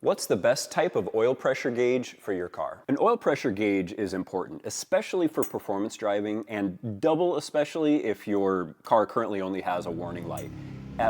What's the best type of oil pressure gauge for your car? An oil pressure gauge is important, especially for performance driving, and double especially if your car currently only has a warning light.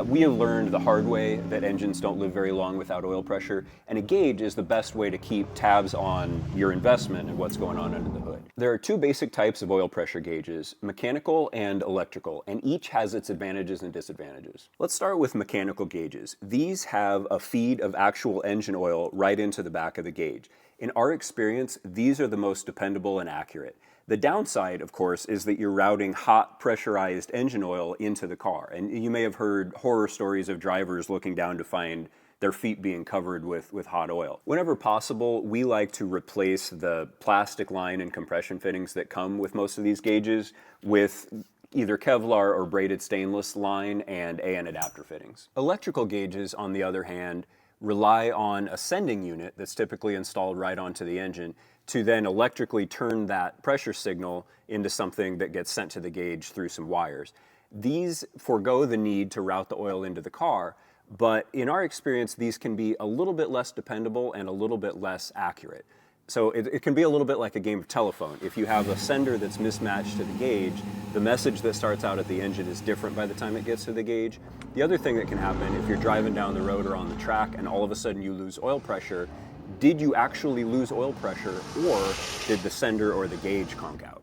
We have learned the hard way that engines don't live very long without oil pressure, and a gauge is the best way to keep tabs on your investment and what's going on under the hood. There are two basic types of oil pressure gauges, mechanical and electrical, and each has its advantages and disadvantages. Let's start with mechanical gauges. These have a feed of actual engine oil right into the back of the gauge. In our experience, these are the most dependable and accurate. The downside, of course, is that you're routing hot pressurized engine oil into the car. And you may have heard horror stories of drivers looking down to find their feet being covered with hot oil. Whenever possible, we like to replace the plastic line and compression fittings that come with most of these gauges with either Kevlar or braided stainless line and AN adapter fittings. Electrical gauges, on the other hand, rely on a sending unit that's typically installed right onto the engine to then electrically turn that pressure signal into something that gets sent to the gauge through some wires. These forego the need to route the oil into the car, but in our experience, these can be a little bit less dependable and a little bit less accurate. So it can be a little bit like a game of telephone. If you have a sender that's mismatched to the gauge, the message that starts out at the engine is different by the time it gets to the gauge. The other thing that can happen, if you're driving down the road or on the track and all of a sudden you lose oil pressure, did you actually lose oil pressure, or did the sender or the gauge conk out?